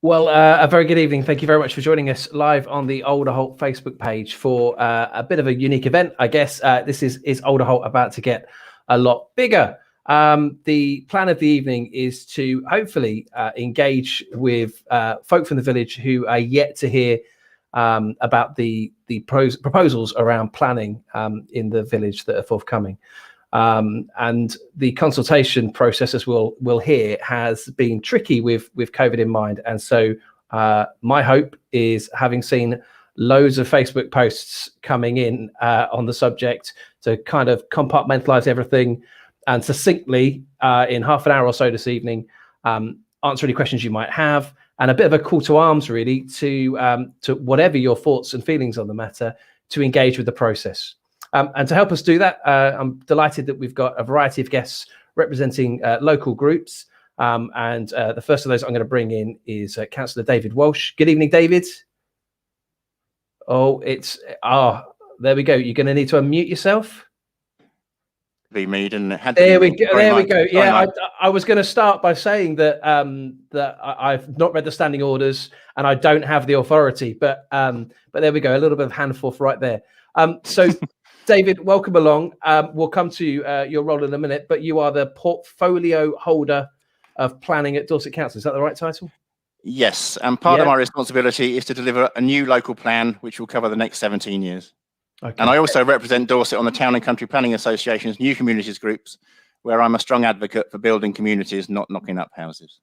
Well, a very good evening. Thank you very much for joining us live on the Alderholt Facebook page for a bit of a unique event. I guess this is Alderholt about to get a lot bigger. The plan of the evening is to hopefully engage with folk from the village who are yet to hear about the proposals around planning in the village that are forthcoming. And the consultation process, as we'll hear, has been tricky with COVID in mind. And so my hope is, having seen loads of Facebook posts coming in on the subject, to kind of compartmentalize everything and succinctly in half an hour or so this evening answer any questions you might have, and a bit of a call to arms really to whatever your thoughts and feelings on the matter, to engage with the process. And to help us do that, I'm delighted that we've got a variety of guests representing local groups. And the first of those I'm going to bring in is Councillor David Walsh. Good evening, David. Oh, there we go. You're going to need to unmute yourself. There we go. There we go. Yeah, I was going to start by saying that I've not read the standing orders and I don't have the authority, but there we go. A little bit of hand forth right there. So. David, welcome along. We'll come to your role in a minute, but you are the portfolio holder of planning at Dorset Council. Is that the right title? Yes, and part of my responsibility is to deliver a new local plan which will cover the next 17 years. Okay. And I also represent Dorset on the Town and Country Planning Association's New Communities groups, where I'm a strong advocate for building communities, not knocking up houses.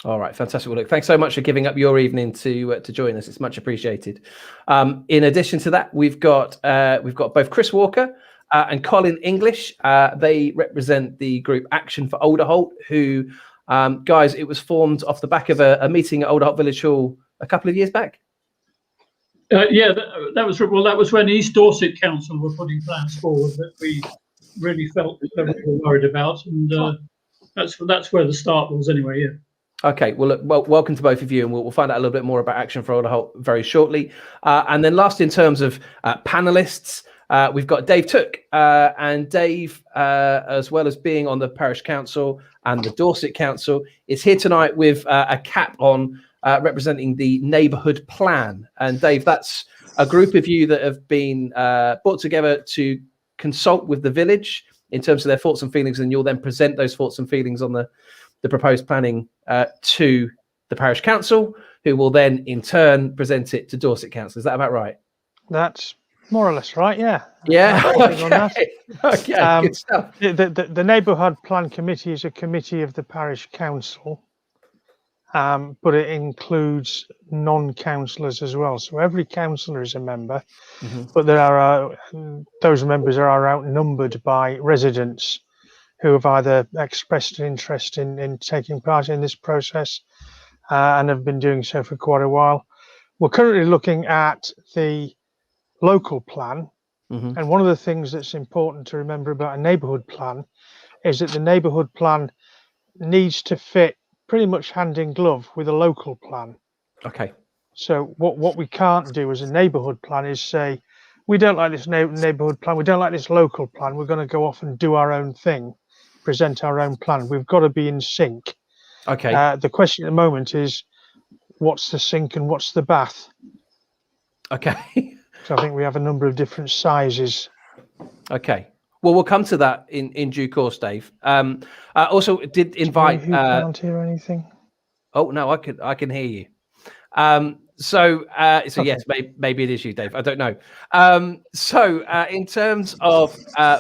All right, fantastic. Well, look, thanks so much for giving up your evening to join us. It's much appreciated. In addition to that, we've got both Chris Walker and Colin English. They represent the group Action for Alderholt, who, guys, it was formed off the back of a meeting at Alderholt Village Hall a couple of years back. Yeah, that was when East Dorset Council were putting plans forward that we really felt that we were worried about, and that's where the start was anyway. Yeah. Okay, well, look, welcome to both of you, and we'll find out a little bit more about Action for Alderholt very shortly. And then last, in terms of panelists, we've got Dave Took, and Dave, as well as being on the Parish Council and the Dorset Council, is here tonight with a cap on, representing the Neighbourhood Plan. And Dave, that's a group of you that have been brought together to consult with the village in terms of their thoughts and feelings, and you'll then present those thoughts and feelings on the proposed planning to the Parish Council, who will then in turn present it to Dorset Council. Is that about right? That's more or less right, yeah. Yeah, okay. Okay, good stuff. The Neighbourhood Plan Committee is a committee of the Parish Council, but it includes non-councillors as well. So every councillor is a member, but there are those members are outnumbered by residents who have either expressed an interest in taking part in this process and have been doing so for quite a while. We're currently looking at the local plan, and one of the things that's important to remember about a neighbourhood plan is that the neighbourhood plan needs to fit pretty much hand in glove with a local plan. Okay. So what we can't do as a neighbourhood plan is say, we don't like this neighbourhood plan, we don't like this local plan, we're going to go off and do our own thing, present our own plan. We've got to be in sync. Okay. The question at the moment is, what's the sink and what's the bath? Okay. So I think we have a number of different sizes. Okay. Well, we'll come to that in due course, Dave. Also, did invite. Who can't hear anything? Oh no, I can hear you. So yes, maybe it is you, Dave. I don't know. In terms of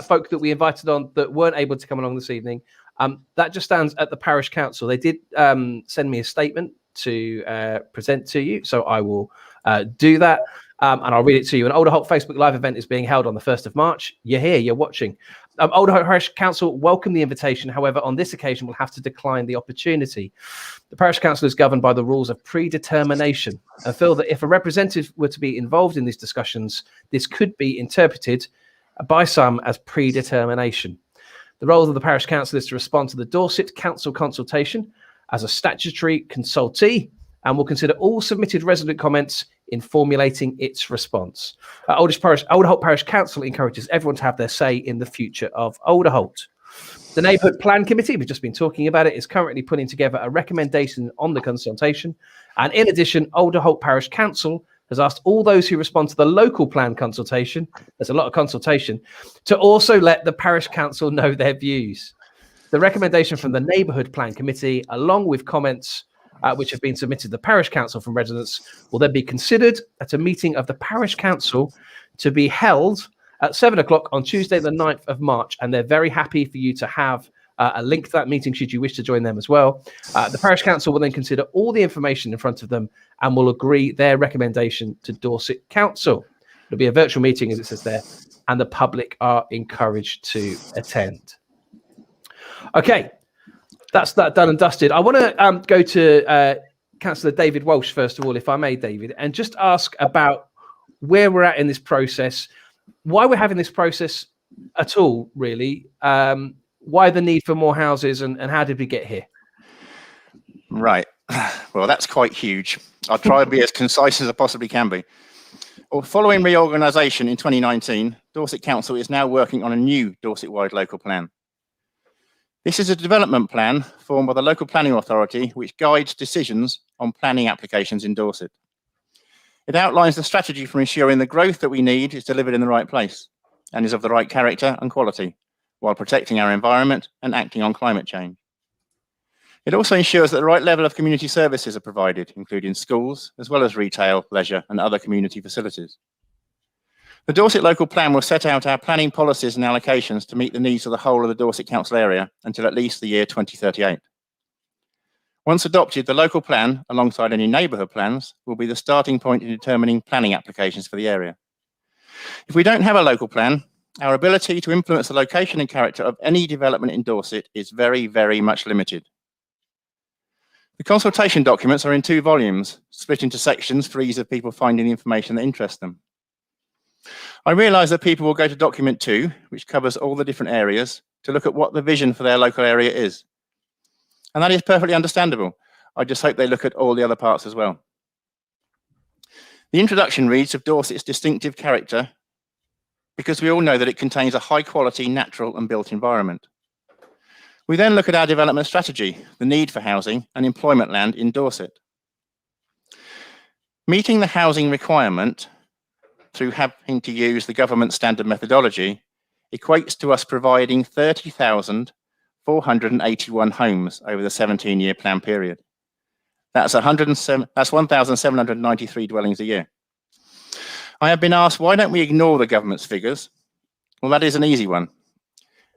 folk that we invited on that weren't able to come along this evening, that just stands at the Parish Council. They did send me a statement to present to you, so I will do that. And I'll read it to you. An Alderholt Facebook Live event is being held on the 1st of March. You're here, you're watching. Alderholt Parish Council welcome the invitation. However, on this occasion, we'll have to decline the opportunity. The Parish Council is governed by the rules of predetermination. I feel that if a representative were to be involved in these discussions, this could be interpreted by some as predetermination. The role of the Parish Council is to respond to the Dorset Council consultation as a statutory consultee, and will consider all submitted resident comments in formulating its response. Alderholt Parish Council encourages everyone to have their say in the future of Alderholt. The Neighbourhood Plan Committee, we've just been talking about it, is currently putting together a recommendation on the consultation. And in addition, Alderholt Parish Council has asked all those who respond to the local plan consultation, there's a lot of consultation, to also let the Parish Council know their views. The recommendation from the Neighbourhood Plan Committee, along with comments which have been submitted to the Parish Council from residents, will then be considered at a meeting of the Parish Council to be held at 7 o'clock on Tuesday, the 9th of March. And they're very happy for you to have a link to that meeting should you wish to join them as well. The Parish Council will then consider all the information in front of them and will agree their recommendation to Dorset Council. It'll be a virtual meeting, as it says there, and the public are encouraged to attend. Okay, that's that done and dusted. I want to go to Councillor David Walsh, first of all, if I may, David, and just ask about where we're at in this process, why we're having this process at all, really. Why the need for more houses, and how did we get here? Right. Well, that's quite huge. I'll try to be as concise as I possibly can be. Well, following reorganisation in 2019, Dorset Council is now working on a new Dorset-wide local plan. This is a development plan formed by the local planning authority, which guides decisions on planning applications in Dorset. It outlines the strategy for ensuring the growth that we need is delivered in the right place and is of the right character and quality, while protecting our environment and acting on climate change. It also ensures that the right level of community services are provided, including schools, as well as retail, leisure, and other community facilities. The Dorset Local Plan will set out our planning policies and allocations to meet the needs of the whole of the Dorset Council area until at least the year 2038. Once adopted, the local plan, alongside any neighbourhood plans, will be the starting point in determining planning applications for the area. If we don't have a local plan, our ability to influence the location and character of any development in Dorset is very, very much limited. The consultation documents are in 2 volumes, split into sections for ease of people finding the information that interests them. I realise that people will go to document 2, which covers all the different areas, to look at what the vision for their local area is. And that is perfectly understandable. I just hope they look at all the other parts as well. The introduction reads of Dorset's distinctive character, because we all know that it contains a high-quality natural and built environment. We then look at our development strategy, the need for housing and employment land in Dorset. Meeting the housing requirement through having to use the government standard methodology equates to us providing 30,481 homes over the 17-year plan period. That's 1,793 dwellings a year. I have been asked, why don't we ignore the government's figures? Well, that is an easy one.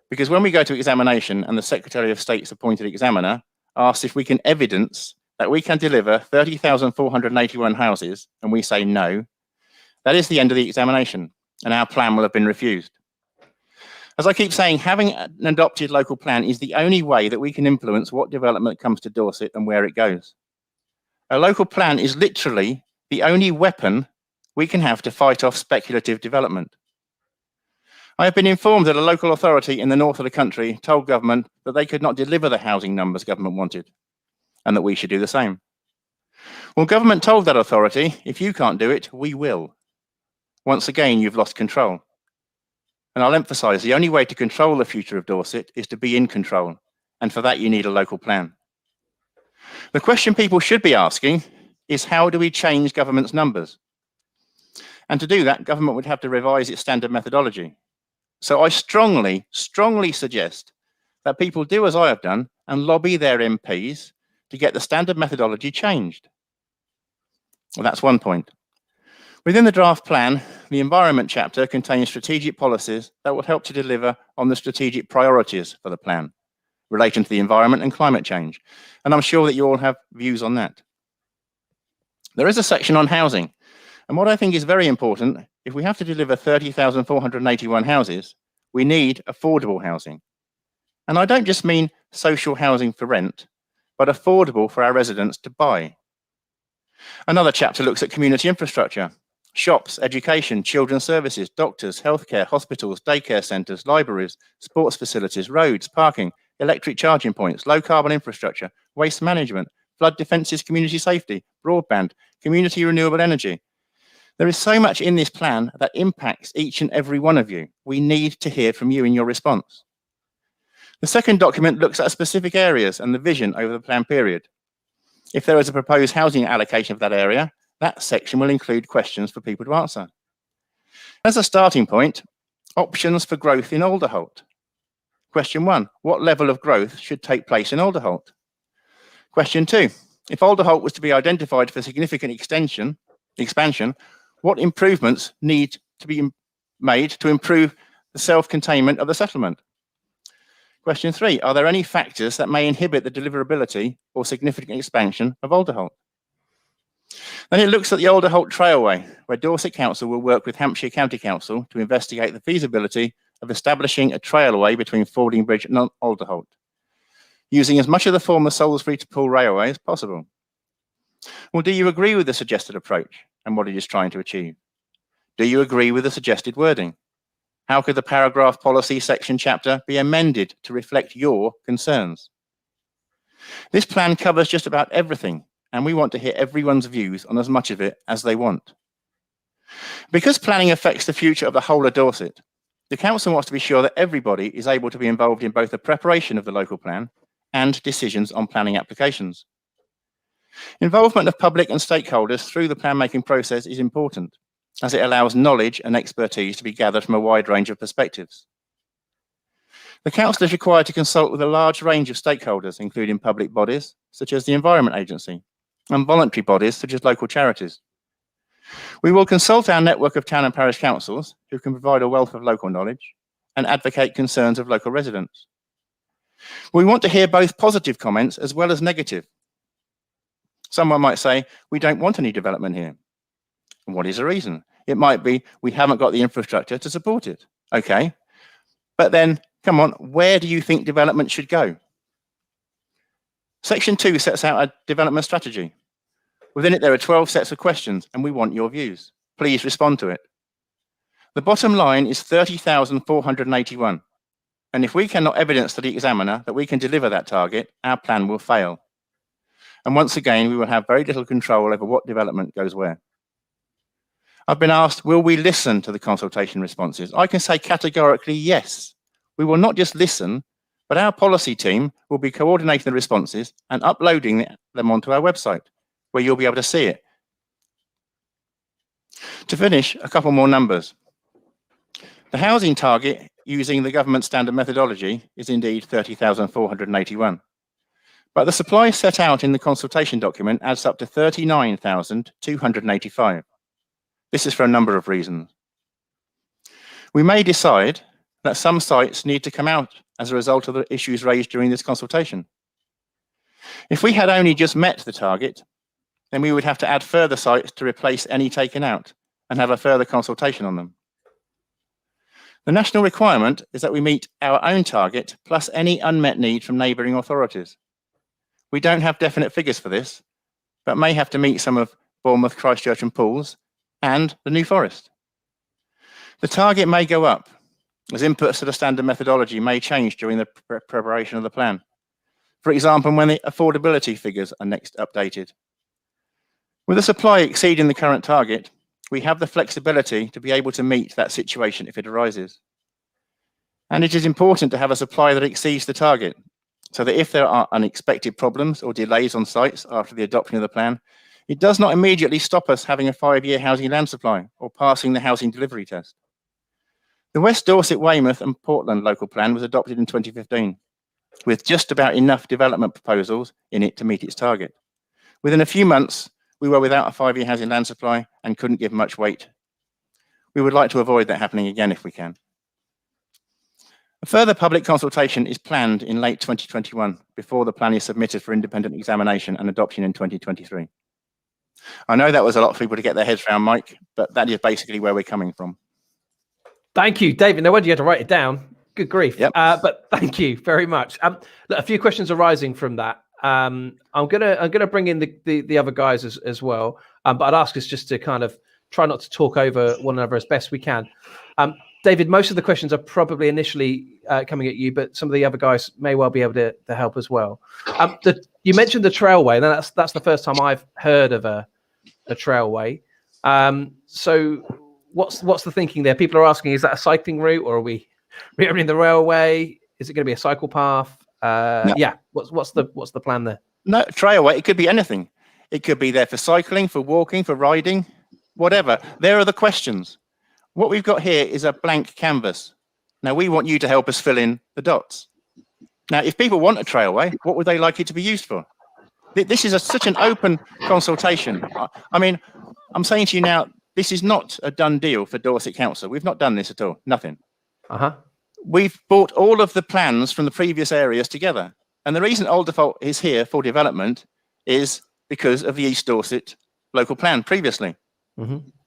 Because when we go to examination and the Secretary of State's appointed examiner asks if we can evidence that we can deliver 30,481 houses, and we say no, that is the end of the examination, and our plan will have been refused. As I keep saying, having an adopted local plan is the only way that we can influence what development comes to Dorset and where it goes. A local plan is literally the only weapon we can have to fight off speculative development. I have been informed that a local authority in the north of the country told government that they could not deliver the housing numbers government wanted, and that we should do the same. Well, government told that authority, if you can't do it, we will. Once again, you've lost control. And I'll emphasise, the only way to control the future of Dorset is to be in control, and for that you need a local plan. The question people should be asking is, how do we change government's numbers? And to do that, government would have to revise its standard methodology. So I strongly suggest that people do as I have done and lobby their MPs to get the standard methodology changed. Well, that's one point. Within the draft plan, the environment chapter contains strategic policies that will help to deliver on the strategic priorities for the plan relating to the environment and climate change. And I'm sure that you all have views on that. There is a section on housing. And what I think is very important, if we have to deliver 30,481 houses, we need affordable housing. And I don't just mean social housing for rent, but affordable for our residents to buy. Another chapter looks at community infrastructure, shops, education, children's services, doctors, healthcare, hospitals, daycare centres, libraries, sports facilities, roads, parking, electric charging points, low carbon infrastructure, waste management, flood defences, community safety, broadband, community renewable energy. There is so much in this plan that impacts each and every one of you. We need to hear from you in your response. The second document looks at specific areas and the vision over the plan period. If there is a proposed housing allocation of that area, that section will include questions for people to answer. As a starting point, options for growth in Alderholt. Question 1, what level of growth should take place in Alderholt? Question 2, if Alderholt was to be identified for significant expansion, what improvements need to be made to improve the self-containment of the settlement? Question 3, are there any factors that may inhibit the deliverability or significant expansion of Alderholt? Then it looks at the Alderholt Trailway, where Dorset Council will work with Hampshire County Council to investigate the feasibility of establishing a trailway between Fordingbridge and Alderholt, using as much of the former Salisbury to Poole Railway as possible. Well, do you agree with the suggested approach and what it is trying to achieve? Do you agree with the suggested wording? How could the paragraph policy section chapter be amended to reflect your concerns? This plan covers just about everything, and we want to hear everyone's views on as much of it as they want. Because planning affects the future of the whole of Dorset, the council wants to be sure that everybody is able to be involved in both the preparation of the local plan and decisions on planning applications. Involvement of public and stakeholders through the plan-making process is important, as it allows knowledge and expertise to be gathered from a wide range of perspectives. The council is required to consult with a large range of stakeholders, including public bodies, such as the Environment Agency, and voluntary bodies, such as local charities. We will consult our network of town and parish councils, who can provide a wealth of local knowledge and advocate concerns of local residents. We want to hear both positive comments as well as negative. Someone might say, we don't want any development here. And what is the reason? It might be we haven't got the infrastructure to support it. Okay, but then, come on, where do you think development should go? Section 2 sets out a development strategy. Within it, there are 12 sets of questions, and we want your views. Please respond to it. The bottom line is 30,481. And if we cannot evidence to the examiner that we can deliver that target, our plan will fail. And once again, we will have very little control over what development goes where. I've been asked, will we listen to the consultation responses? I can say categorically yes. We will not just listen, but our policy team will be coordinating the responses and uploading them onto our website, where you'll be able to see it. To finish, a couple more numbers. The housing target using the government standard methodology is indeed 30,481. But the supply set out in the consultation document adds up to 39,285. This is for a number of reasons. We may decide that some sites need to come out as a result of the issues raised during this consultation. If we had only just met the target, then we would have to add further sites to replace any taken out and have a further consultation on them. The national requirement is that we meet our own target plus any unmet need from neighbouring authorities. We don't have definite figures for this, but may have to meet some of Bournemouth, Christchurch and Pools and the New Forest. The target may go up, as inputs to the standard methodology may change during the preparation of the plan. For example, when the affordability figures are next updated. With the supply exceeding the current target, we have the flexibility to be able to meet that situation if it arises. And it is important to have a supply that exceeds the target, so that if there are unexpected problems or delays on sites after the adoption of the plan, it does not immediately stop us having a 5-year housing land supply or passing the housing delivery test. The West Dorset, Weymouth and Portland local plan was adopted in 2015, with just about enough development proposals in it to meet its target. Within a few months, we were without a 5-year housing land supply and couldn't give much weight. We would like to avoid that happening again if we can. A further public consultation is planned in late 2021 before the plan is submitted for independent examination and adoption in 2023. I know that was a lot for people to get their heads around, Mike, but that is basically where we're coming from. Thank you, David. No wonder you had to write it down. Good grief. Yep. But thank you very much. Look, a few questions arising from that. I'm gonna bring in the other guys as well. But I'd ask us just to kind of try not to talk over one another as best we can. David, most of the questions are probably initially coming at you, but some of the other guys may well be able to help as well. You mentioned the trailway, and that's the first time I've heard of a trailway. So what's the thinking there? People are asking, is that a cycling route, or are we reopening the railway? Is it going to be a cycle path? No. Yeah. What's the plan there? No, trailway. It could be anything. It could be there for cycling, for walking, for riding, whatever. There are the questions. What we've got here is a blank canvas. Now, we want you to help us fill in the dots. Now, if people want a trailway, what would they like it to be used for? This is such an open consultation. I mean, I'm saying to you now, this is not a done deal for Dorset Council. We've not done this at all. Nothing. We've brought all of the plans from the previous areas together. And the reason Alderholt is here for development is because of the East Dorset local plan previously.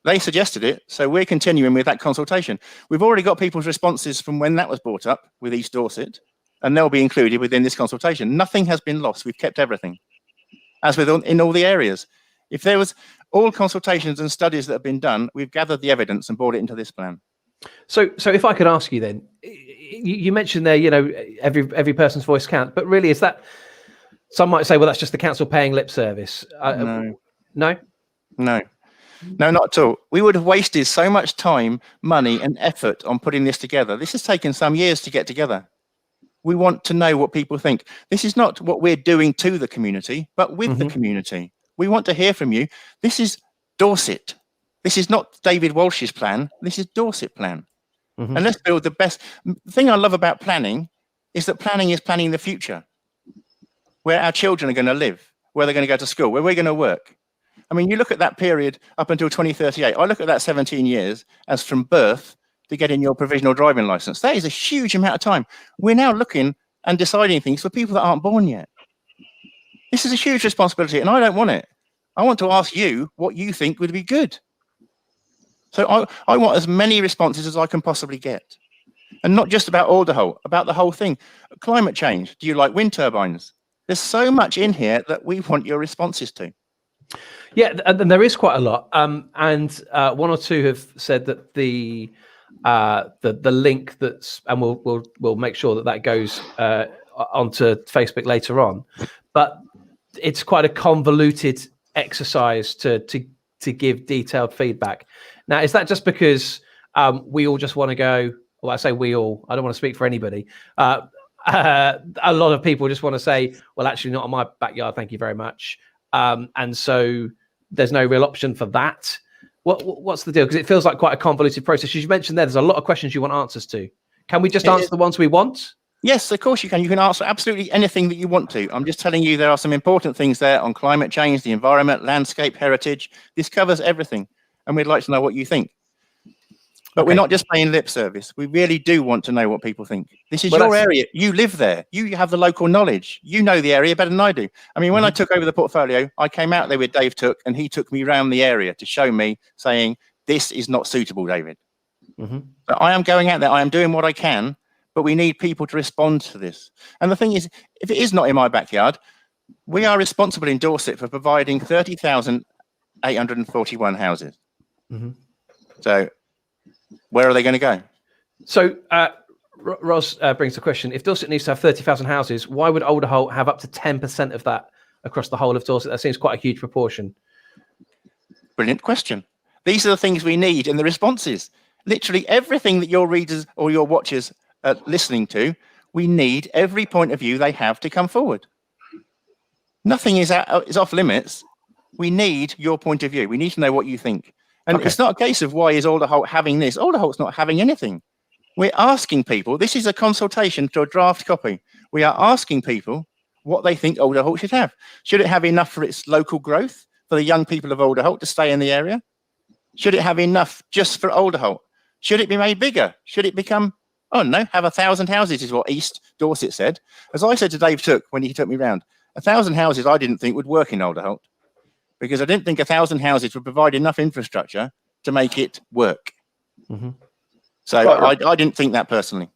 They suggested it, so we're continuing with that consultation. We've already got people's responses from when that was brought up with East Dorset, and they'll be included within this consultation. Nothing has been lost. We've kept everything, as with in all the areas. If there was all consultations and studies that have been done, we've gathered the evidence and brought it into this plan. So if I could ask you then, you mentioned there, you know, every person's voice counts, but really is that, some might say, well, that's just the council paying lip service. No, not at all. We would have wasted so much time, money and effort on putting this together. This has taken some years to get together. We want to know what people think. This is not what we're doing to the community, but with the community. We want to hear from you. This is Dorset. This is not David Walsh's plan. This is Dorset plan. And let's build the best. The thing I love about planning is that planning is planning the future, where our children are going to live, where they're going to go to school, where we're going to work. I mean, you look at that period up until 2038. I look at that 17 years as from birth to getting your provisional driving license. That is a huge amount of time. We're now looking and deciding things for people that aren't born yet. This is a huge responsibility, and I don't want it. I want to ask you what you think would be good. So I want as many responses as I can possibly get. And not just about Alderholt, about the whole thing. Climate change. Do you like wind turbines? There's so much in here that we want your responses to. Yeah, and there is quite a lot. And one or two have said that the link that's, and we'll make sure that goes onto Facebook later on. But it's quite a convoluted exercise to give detailed feedback. Now, is that just because we all just want to go? Well, I say we all. I don't want to speak for anybody. A lot of people just want to say, well, actually, not in my backyard. Thank you very much. And so there's no real option for that. What's the deal? Because it feels like quite a convoluted process. As you mentioned there's a lot of questions you want answers to. Can we just answer the ones we want? Yes, of course you can. You can answer absolutely anything that you want to. I'm just telling you there are some important things there on climate change, the environment, landscape, heritage. This covers everything. And we'd like to know what you think. But we're not just paying lip service. We really do want to know what people think. This is your area. You live there. You have the local knowledge. You know the area better than I do. I mean, when I took over the portfolio, I came out there with Dave Took, and he took me around the area to show me, saying, this is not suitable, David. So I am going out there. I am doing what I can, but we need people to respond to this. And the thing is, if it is not in my backyard, we are responsible in Dorset for providing 30,841 houses. So where are they going to go? So Ros brings the question, if Dorset needs to have 30,000 houses, why would Alderholt have up to 10% of that across the whole of Dorset? That seems quite a huge proportion. Brilliant question. These are the things we need in the responses. Literally everything that your readers or your watchers are listening to, we need every point of view they have to come forward. Nothing is off limits. We need your point of view. We need to know what you think. And it's not a case of why is Alderholt having this. Alderholt's not having anything. We're asking people, this is a consultation to a draft copy. We are asking people what they think Alderholt should have. Should it have enough for its local growth, for the young people of Alderholt to stay in the area? Should it have enough just for Alderholt? Should it be made bigger? Should it become, oh no, have 1,000 houses is what East Dorset said. As I said to Dave Took when he took me round, 1,000 houses I didn't think would work in Alderholt, because I didn't think 1,000 houses would provide enough infrastructure to make it work. So I didn't think that personally.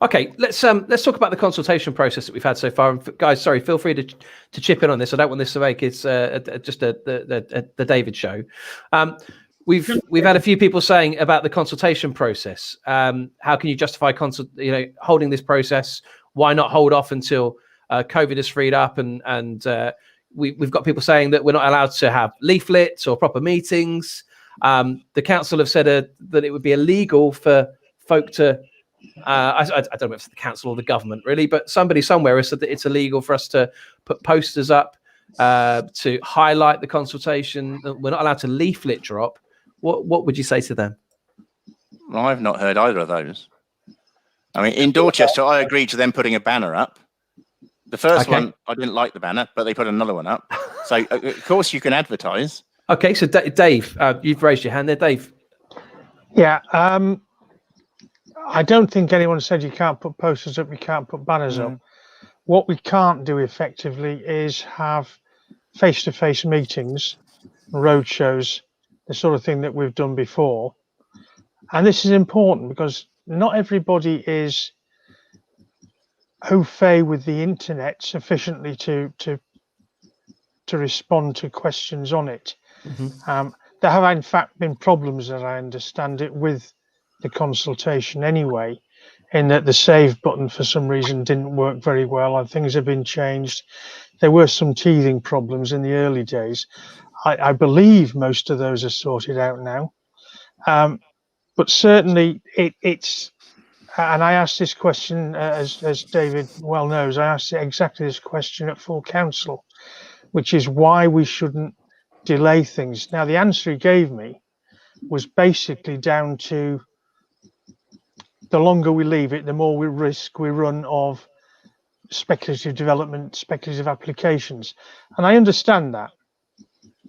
Okay, let's talk about the consultation process that we've had so far. And guys, sorry, feel free to chip in on this. I don't want this to make it just the David show. We've had a few people saying about the consultation process. How can you justify holding this process? Why not hold off until COVID is freed up? And we've got people saying that we're not allowed to have leaflets or proper meetings. The council have said that it would be illegal for folk to I don't know if it's the council or the government really, but somebody somewhere has said that it's illegal for us to put posters up to highlight the consultation. We're not allowed to leaflet drop. What would you say to them? Well, I've not heard either of those. I mean, in Dorchester, I agreed to them putting a banner up. The first one, I didn't like the banner, but they put another one up. So, of course, you can advertise. Okay, so Dave, you've raised your hand there, Dave. Yeah, I don't think anyone said you can't put posters up, you can't put banners up. What we can't do effectively is have face-to-face meetings, road shows, the sort of thing that we've done before. And this is important because not everybody is au fait with the internet sufficiently to respond to questions on it. There have in fact been problems, as I understand it, with the consultation anyway, in that the save button for some reason didn't work very well and things have been changed. There were some teething problems in the early days. I believe most of those are sorted out now. But certainly it's, and I asked this question, as David well knows, I asked exactly this question at full council, which is why we shouldn't delay things. Now, the answer he gave me was basically down to the longer we leave it, the more we run of speculative development, speculative applications. And I understand that.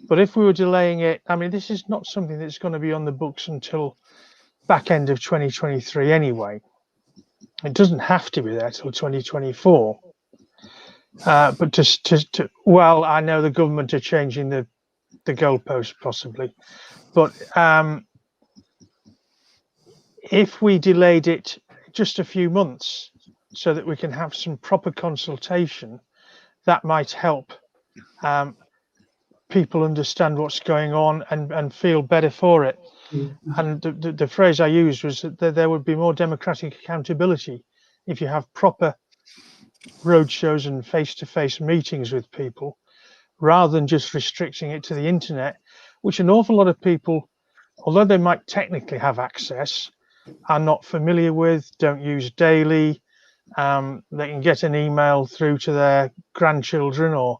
But if we were delaying it, I mean, this is not something that's going to be on the books until back end of 2023 anyway. It doesn't have to be there till 2024. But well, I know the government are changing the goalpost possibly, but if we delayed it just a few months so that we can have some proper consultation, that might help people understand what's going on and feel better for it. And the phrase I used was that there would be more democratic accountability if you have proper roadshows and face-to-face meetings with people, rather than just restricting it to the internet, which an awful lot of people, although they might technically have access, are not familiar with, don't use daily. They can get an email through to their grandchildren, or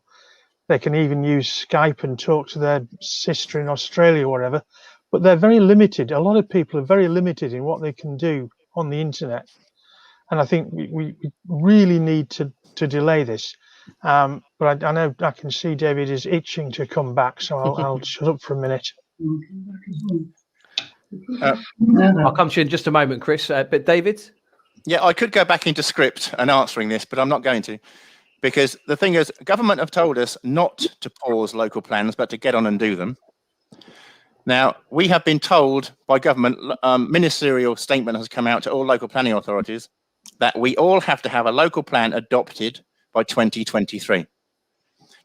they can even use Skype and talk to their sister in Australia or whatever, but they're very limited. A lot of people are very limited in what they can do on the internet. And I think we really need to delay this. But I know I can see David is itching to come back, so I'll shut up for a minute. I'll come to you in just a moment, Chris. But David? Yeah, I could go back into script and answering this, but I'm not going to. Because the thing is, government have told us not to pause local plans, but to get on and do them. Now, we have been told by government, ministerial statement has come out to all local planning authorities that we all have to have a local plan adopted by 2023.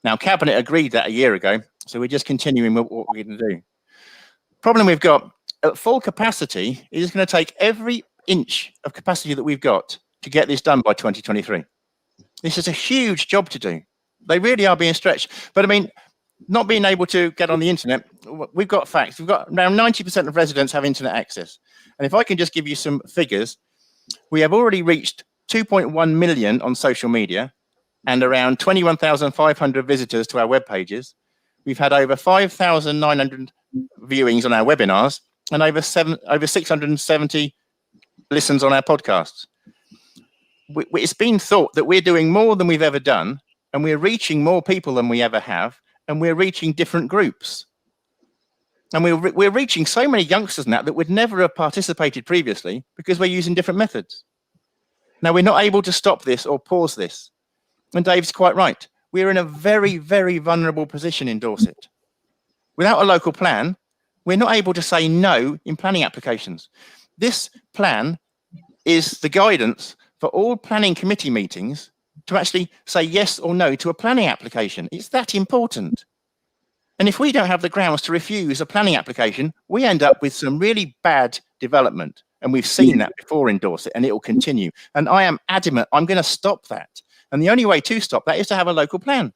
Now, Cabinet agreed that a year ago, so we're just continuing with what we're going to do. Problem we've got, at full capacity, it is going to take every inch of capacity that we've got to get this done by 2023. This is a huge job to do. They really are being stretched. But I mean, not being able to get on the internet, we've got facts. We've got now 90% of residents have internet access. And if I can just give you some figures, we have already reached 2.1 million on social media and around 21,500 visitors to our web pages. We've had over 5,900 viewings on our webinars and over 670 listens on our podcasts. It's been thought that we're doing more than we've ever done, and we're reaching more people than we ever have, and we're reaching different groups. And we're reaching so many youngsters now that would never have participated previously because we're using different methods. Now, we're not able to stop this or pause this. And Dave's quite right. We're in a very, very vulnerable position in Dorset. Without a local plan, we're not able to say no in planning applications. This plan is the guidance for all planning committee meetings to actually say yes or no to a planning application. It's that important. And if we don't have the grounds to refuse a planning application, we end up with some really bad development. And we've seen that before in Dorset, and it will continue. And I am adamant, I'm going to stop that. And the only way to stop that is to have a local plan.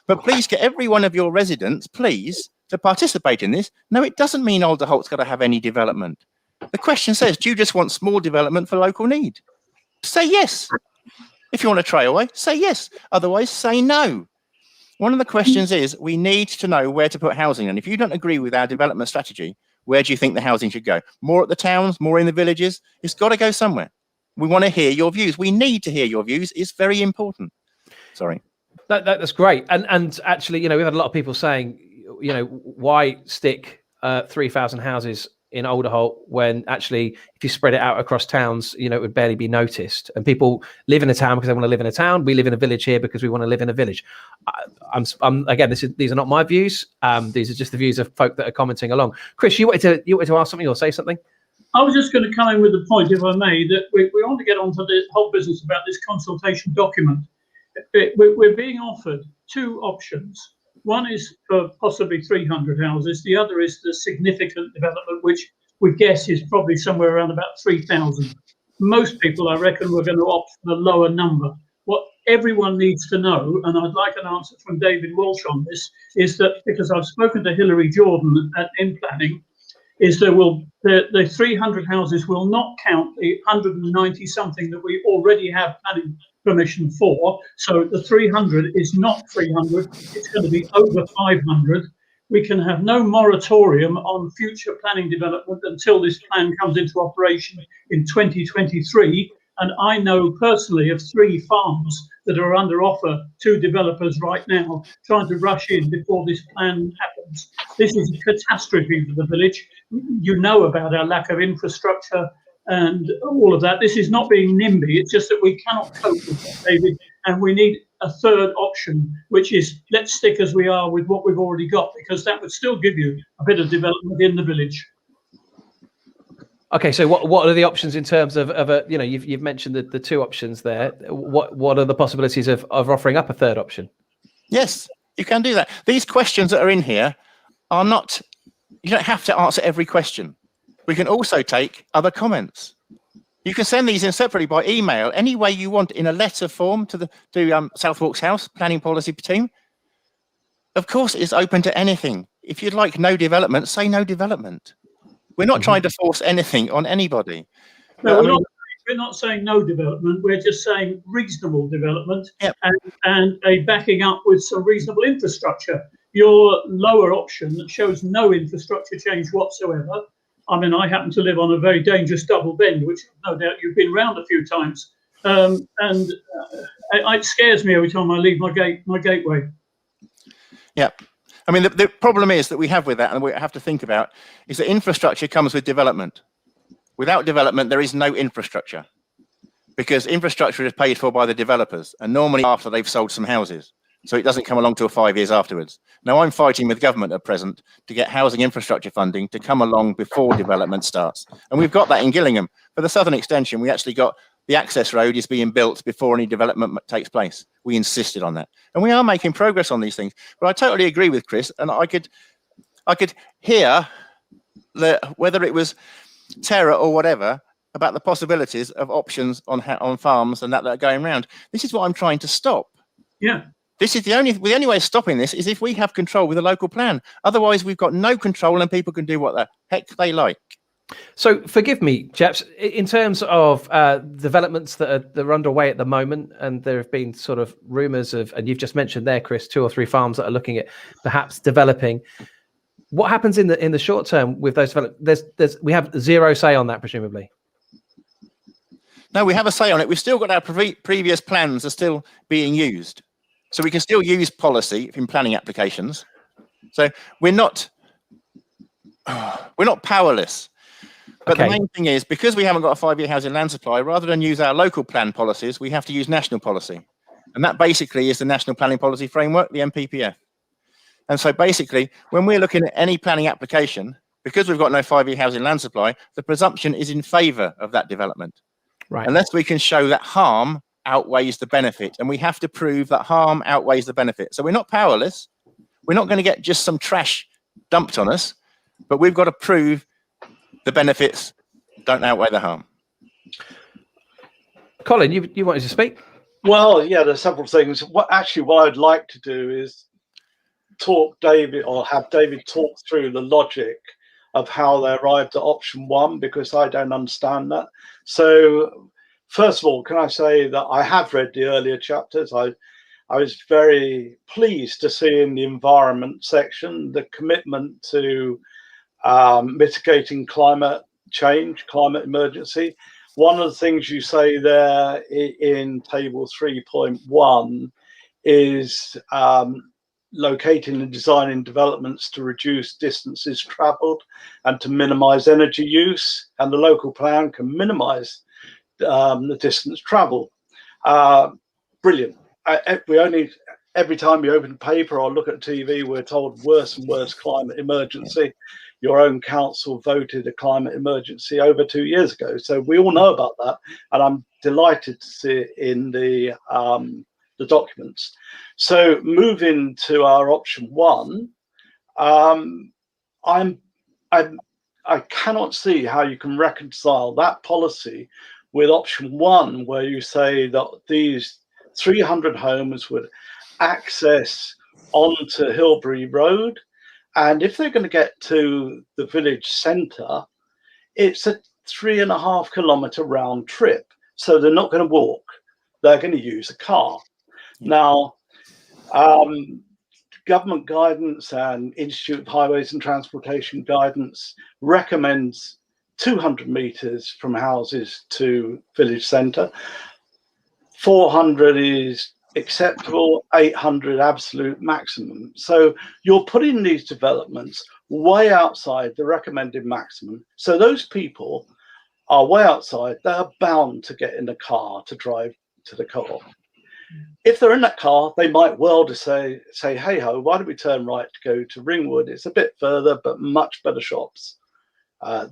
But please get every one of your residents, please, to participate in this. No, it doesn't mean Alderholt's got to have any development. The question says, do you just want small development for local need? Say yes. If you want a trailway, say yes. Otherwise, say no. One of the questions is, we need to know where to put housing. And if you don't agree with our development strategy, where do you think the housing should go? More at the towns, more in the villages? It's got to go somewhere. We want to hear your views. We need to hear your views. It's very important. Sorry. That's great. And actually, you know, we've had a lot of people saying, you know, why stick 3,000 houses in Alderholt when actually, if you spread it out across towns, you know, it would barely be noticed. And people live in a town because they want to live in a town. We live in a village here because we want to live in a village. I'm again, these are not my views. These are just the views of folk that are commenting along. Chris, you wanted to ask something or say something? I was just going to come in with the point, if I may, that we want to get onto the whole business about this consultation document. We're being offered two options. One is for possibly 300 houses. The other is the significant development, which we guess is probably somewhere around about 3,000. Most people, I reckon, were going to opt for the lower number. What everyone needs to know, and I'd like an answer from David Walsh on this, is that because I've spoken to Hilary Jordan at In Planning, is the 300 houses will not count the 190 something that we already have planning permission for. So the 300 is not 300, it's going to be over 500. We can have no moratorium on future planning development until this plan comes into operation in 2023. And I know personally of 3 farms that are under offer to developers right now, trying to rush in before this plan happens. This is a catastrophe for the village. You know about our lack of infrastructure and all of that. This is not being NIMBY, it's just that we cannot cope with that, David, and we need a third option, which is let's stick as we are with what we've already got, because that would still give you a bit of development in the village. Okay, so what are the options in terms of a, you know, you've mentioned the 2 options there. What are the possibilities of offering up a third option? Yes, you can do that. These questions that are in here are not, you don't have to answer every question. We can also take other comments. You can send these in separately by email, any way you want, in a letter form to Southwark's House Planning Policy team. Of course, it's open to anything. If you'd like no development, say no development. We're not trying to force anything on anybody. No, we're not saying no development. We're just saying reasonable development. Yep. and a backing up with some reasonable infrastructure. Your lower option that shows no infrastructure change whatsoever. I mean, I happen to live on a very dangerous double bend, which no doubt you've been round a few times. It scares me every time I leave my gateway. Yeah. I mean, the problem is that we have with that, and we have to think about, is that infrastructure comes with development. Without development, there is no infrastructure, because infrastructure is paid for by the developers, and normally after they've sold some houses. So it doesn't come along till 5 years afterwards. Now, I'm fighting with government at present to get housing infrastructure funding to come along before development starts. And we've got that in Gillingham. For the southern extension, we actually got the access road is being built before any development takes place. We insisted on that. And we are making progress on these things. But I totally agree with Chris, and I could hear whether it was terror or whatever about the possibilities of options on farms and that are going around. This is what I'm trying to stop. Yeah. This is the only way of stopping this is if we have control with a local plan. Otherwise, we've got no control and people can do what the heck they like. So forgive me, chaps, in terms of developments that are underway at the moment, and there have been sort of rumours of, and you've just mentioned there, Chris, 2 or 3 farms that are looking at perhaps developing. What happens in the short term with those developments? We have zero say on that, presumably. No, we have a say on it. We've still got our previous plans are still being used. So we can still use policy in planning applications. So we're not powerless. But okay. The main thing is, because we haven't got a 5-year housing land supply, rather than use our local plan policies, we have to use national policy. And that basically is the National Planning Policy Framework, the NPPF. And so basically, when we're looking at any planning application, because we've got no 5-year housing land supply, the presumption is in favour of that development. Right. Unless we can show that harm outweighs the benefit. And we have to prove that harm outweighs the benefit. So we're not powerless. We're not going to get just some trash dumped on us, but we've got to prove the benefits don't outweigh the harm. Colin, you wanted to speak? Well, yeah, there's several things. What I'd like to do is have David talk through the logic of how they arrived at option 1, because I don't understand that. So first of all, can I say that I have read the earlier chapters. I was very pleased to see in the environment section the commitment to mitigating climate change, climate emergency. One of the things you say there in table 3.1 is locating and designing developments to reduce distances traveled and to minimize energy use, and the local plan can minimize the distance traveled. Brilliant. Every time we open the paper or look at TV, we're told worse and worse climate emergency. Your own council voted a climate emergency over 2 years ago, so we all know about that, and I'm delighted to see it in the documents. So moving to our option 1, I cannot see how you can reconcile that policy with option 1, where you say that these 300 homes would access onto Hilbury Road, and if they're going to get to the village centre, it's a 3.5 kilometre round trip. So they're not going to walk, they're going to use a car. Now, government guidance and Institute of Highways and Transportation guidance recommends 200 metres from houses to village centre. 400 is acceptable, 800 absolute maximum. So you're putting these developments way outside the recommended maximum. So those people are way outside. They're bound to get in a car to drive to the co-op. If they're in that car, they might well just say, hey ho, why don't we turn right to go to Ringwood? It's a bit further, but much better shops.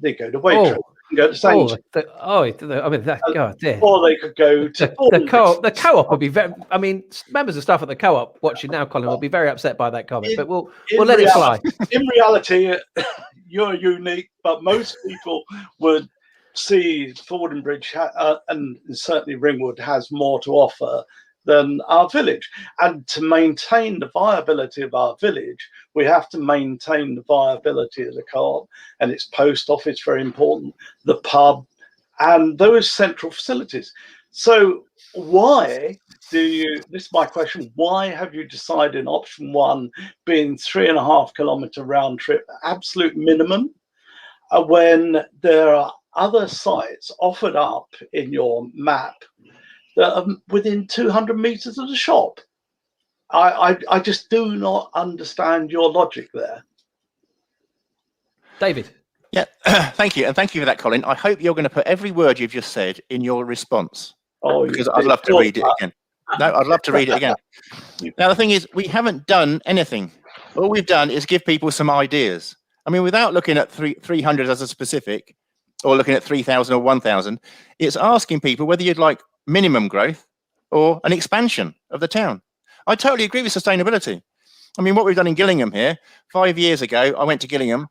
They go to Waitrose. Go to Sainsbury's. I mean, God, dear. Or they could go to the co-op would be very. I mean, members of staff at the co-op watching now, Colin, will be very upset by that comment. But we'll let it fly. In reality, you're unique, but most people would see Fordingbridge and certainly Ringwood has more to offer than our village. And to maintain the viability of our village, we have to maintain the viability of the co-op and its post office, very important, the pub, and those central facilities. So why this is my question, why have you decided option 1 being 3.5 kilometre round trip, absolute minimum, when there are other sites offered up in your map that are within 200 metres of the shop? I just do not understand your logic there. David. Yeah, thank you. And thank you for that, Colin. I hope you're going to put every word you've just said in your response, because I'd love to read it again. No, I'd love to read it again. Now, the thing is, we haven't done anything. All we've done is give people some ideas. I mean, without looking at 300 as a specific, or looking at 3,000 or 1,000, it's asking people whether you'd like minimum growth or an expansion of the town. I totally agree with sustainability. I mean, what we've done in Gillingham here, 5 years ago, I went to Gillingham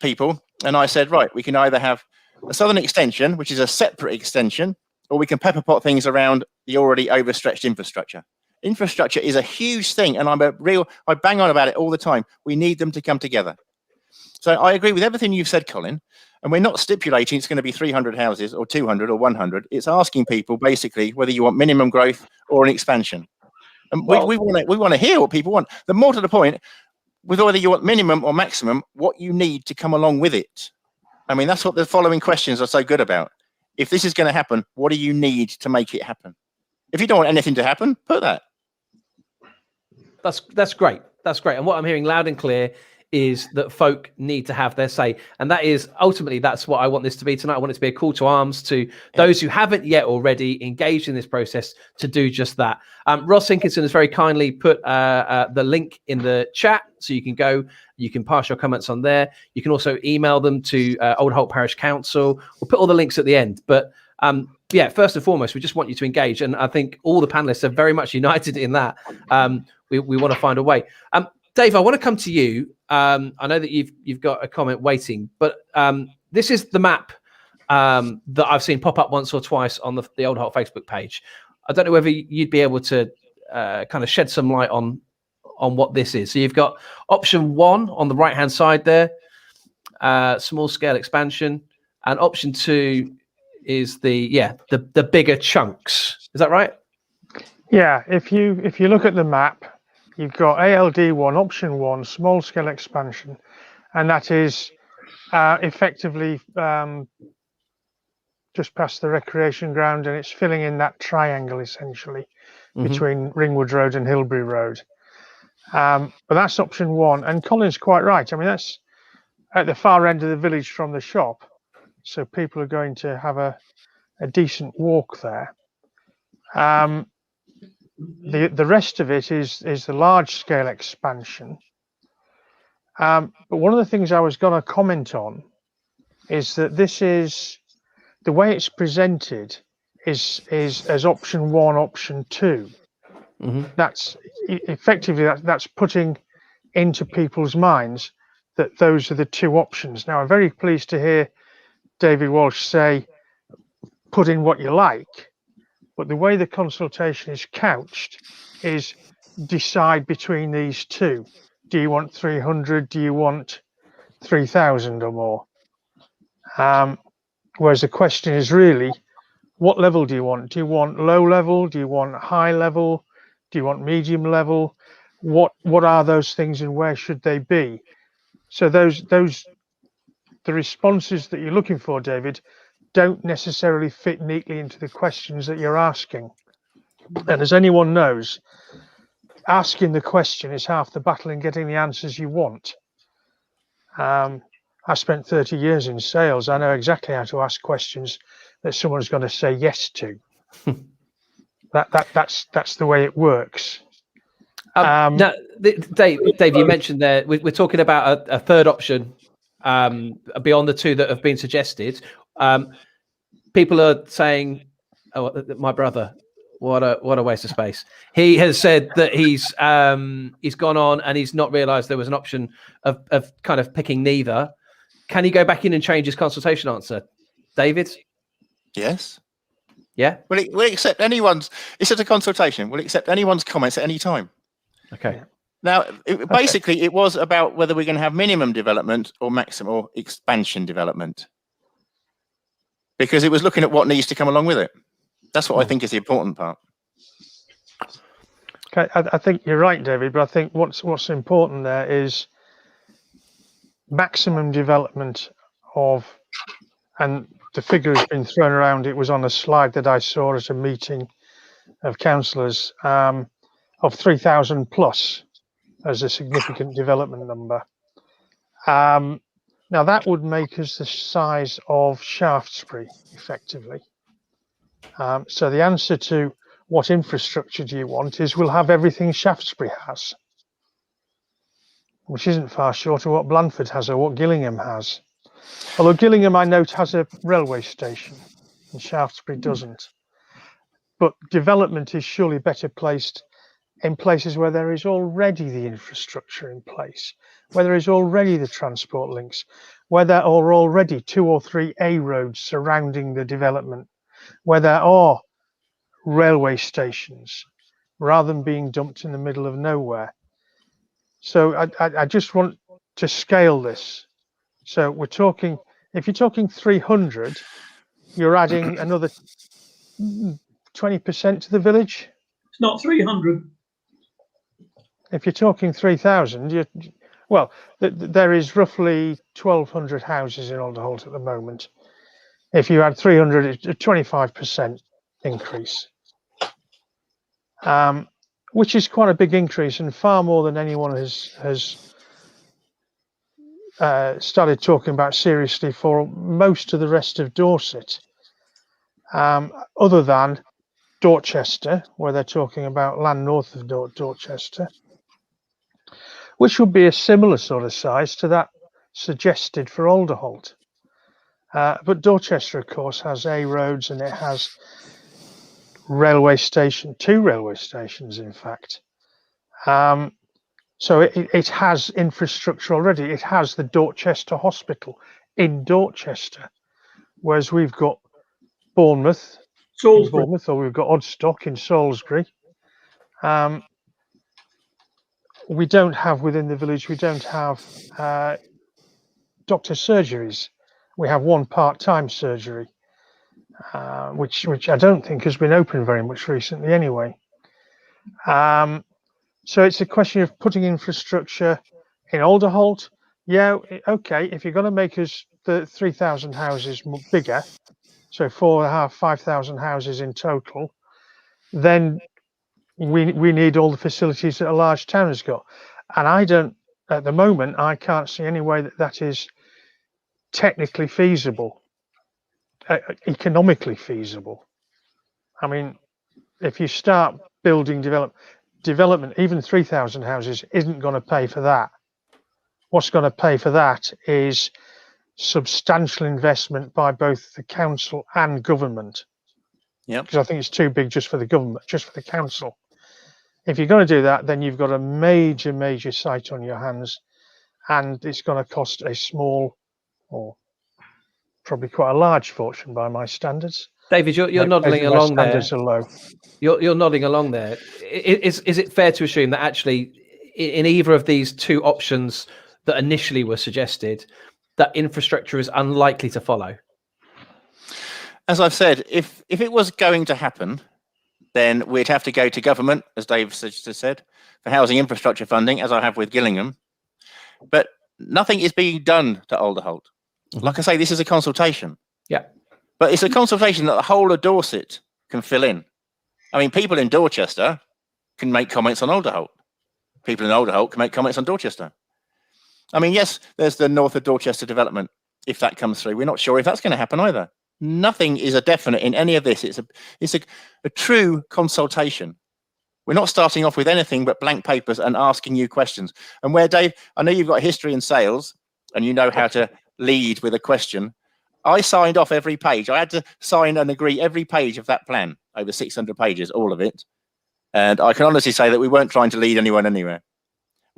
people and I said, right, we can either have a southern extension, which is a separate extension, or we can pepper pot things around the already overstretched infrastructure. Infrastructure is a huge thing, and I bang on about it all the time. We need them to come together. So I agree with everything you've said, Colin, and we're not stipulating it's going to be 300 houses or 200 or 100. It's asking people basically whether you want minimum growth or an expansion. And we want to hear what people want. The more to the point, with whether you want minimum or maximum, what you need to come along with it. I mean, that's what the following questions are so good about. If this is going to happen, what do you need to make it happen? If you don't want anything to happen, put that. That's great. That's great. And what I'm hearing loud and clear is that folk need to have their say. And that is ultimately, that's what I want this to be tonight. I want it to be a call to arms to those who haven't yet already engaged in this process to do just that. Ross Hinkinson has very kindly put the link in the chat, so you can go, you can pass your comments on there. You can also email them to Alderholt Parish Council. We'll put all the links at the end. But yeah, first and foremost, we just want you to engage. And I think all the panelists are very much united in that. We want to find a way. Dave, I want to come to you. I know that you've got a comment waiting, but this is the map that I've seen pop up once or twice on the Alderholt Facebook page. I don't know whether you'd be able to kind of shed some light on what this is. So you've got option 1 on the right-hand side there. small scale expansion, and option 2 is the bigger chunks. Is that right? Yeah, if you look at the map, you've got ALD1, option 1, small scale expansion, and that is effectively just past the recreation ground, and it's filling in that triangle essentially between Ringwood Road and Hilbury Road. But that's option 1, and Colin's quite right. I mean, that's at the far end of the village from the shop, so people are going to have a decent walk there. The rest of it is the large scale expansion. But one of the things I was going to comment on is that this is the way it's presented is as option 1, option 2. That's effectively that's putting into people's minds that those are the 2 options. Now, I'm very pleased to hear David Walsh say, put in what you like, but the way the consultation is couched is decide between these 2. Do you want 300? Do you want 3,000 or more? Whereas the question is really, what level do you want? Do you want low level? Do you want high level? Do you want medium level? What are those things and where should they be? So the responses that you're looking for, David, don't necessarily fit neatly into the questions that you're asking. And as anyone knows, asking the question is half the battle in getting the answers you want. I spent 30 years in sales. I know exactly how to ask questions that someone's going to say yes to. That's the way it works. Now, Dave, you mentioned there we're talking about a third option beyond the 2 that have been suggested. People are saying, "Oh, my brother, what a waste of space." He has said that he's gone on and he's not realised there was an option of kind of picking neither. Can he go back in and change his consultation answer, David? Yes. Yeah. Will it accept anyone's? It's at a consultation. Will it accept anyone's comments at any time? Okay. Now, basically, it was about whether we're going to have minimum development or maximum or expansion development, because it was looking at what needs to come along with it. That's what I think is the important part. Okay, I think you're right, David. But I think what's important there is maximum development of, and the figure has been thrown around. It was on a slide that I saw at a meeting of councillors of 3,000 plus as a significant development number. Now that would make us the size of Shaftesbury, effectively. So the answer to what infrastructure do you want is we'll have everything Shaftesbury has, which isn't far short of what Blandford has or what Gillingham has. Although Gillingham, I note, has a railway station and Shaftesbury doesn't. But development is surely better placed in places where there is already the infrastructure in place, where there is already the transport links, where there are already 2 or 3 A roads surrounding the development, where there are railway stations, rather than being dumped in the middle of nowhere. So I just want to scale this. So we're talking, if you're talking 300, you're adding another 20% to the village. It's not 300. If you're talking 3,000, well, there is roughly 1,200 houses in Alderholt at the moment. If you add 300, it's a 25% increase, which is quite a big increase and far more than anyone has started talking about seriously for most of the rest of Dorset, other than Dorchester, where they're talking about land north of Dorchester, which would be a similar sort of size to that suggested for Alderholt. But Dorchester, of course, has A roads and it has railway station, 2 railway stations, in fact. So it has infrastructure already. It has the Dorchester Hospital in Dorchester, whereas we've got Bournemouth, or we've got Odstock in Salisbury. We don't have within the village, we don't have doctor surgeries. We have one part-time surgery, which I don't think has been open very much recently anyway. So it's a question of putting infrastructure in Alderholt. Yeah, okay, if you're going to make us the 3,000 houses bigger, so 4,500, 5,000 houses in total, then we need all the facilities that a large town has got. And I don't, at the moment, I can't see any way that is technically feasible, economically feasible. I mean, if you start building development, even 3,000 houses isn't going to pay for that. What's going to pay for that is substantial investment by both the council and government. Yeah, because I think it's too big just for the government, just for the council. If you're going to do that, then you've got a major site on your hands, and it's going to cost a small, or probably quite a large fortune by my standards. David, you're nodding along there. Standards are low. You're nodding along there. Is it fair to assume that actually, in either of these two options that initially were suggested, that infrastructure is unlikely to follow? As I've said, if it was going to happen, then we'd have to go to government, as Dave just said, for housing infrastructure funding, as I have with Gillingham. But nothing is being done to Alderholt. Like I say, this is a consultation. Yeah. But it's a consultation that the whole of Dorset can fill in. I mean, people in Dorchester can make comments on Alderholt. People in Alderholt can make comments on Dorchester. I mean, yes, there's the north of Dorchester development. If that comes through, we're not sure if that's going to happen either. Nothing is a definite in any of this. It's a true consultation. We're not starting off with anything but blank papers and asking you questions. And where, Dave, I know you've got history in sales and you know how to lead with a question. I signed off every page. I had to sign and agree every page of that plan, over 600 pages, all of it. And I can honestly say that we weren't trying to lead anyone anywhere.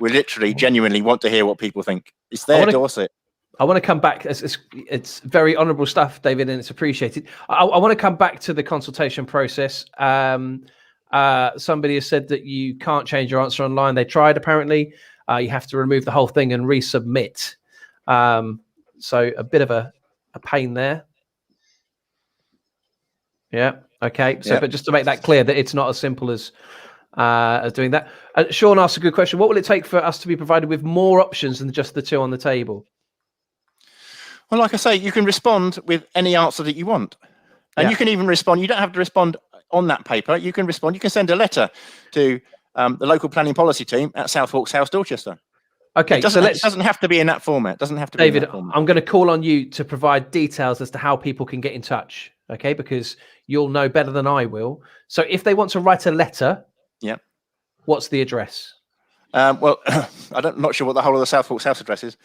We literally genuinely want to hear what people think. It's their Dorset. I want to come back. It's very honourable stuff, David, and it's appreciated. I want to come back to the consultation process. Somebody has said that you can't change your answer online. They tried, apparently. You have to remove the whole thing and resubmit. So a bit of a pain there. Yeah. Okay. So, but just to make that clear, that it's not as simple as doing that. Sean asked a good question. What will it take for us to be provided with more options than just the two on the table? Well, like I say, you can respond with any answer that you want. And you can even respond. You don't have to respond on that paper. You can respond. You can send a letter to the local planning policy team at Southwarks House, Dorchester. Okay, it doesn't have to be in that format. It doesn't have to be David, in that format. I'm going to call on you to provide details as to how people can get in touch, okay? Because you'll know better than I will. So if they want to write a letter, what's the address? Well, I'm not sure what the whole of the Southwarks House address is,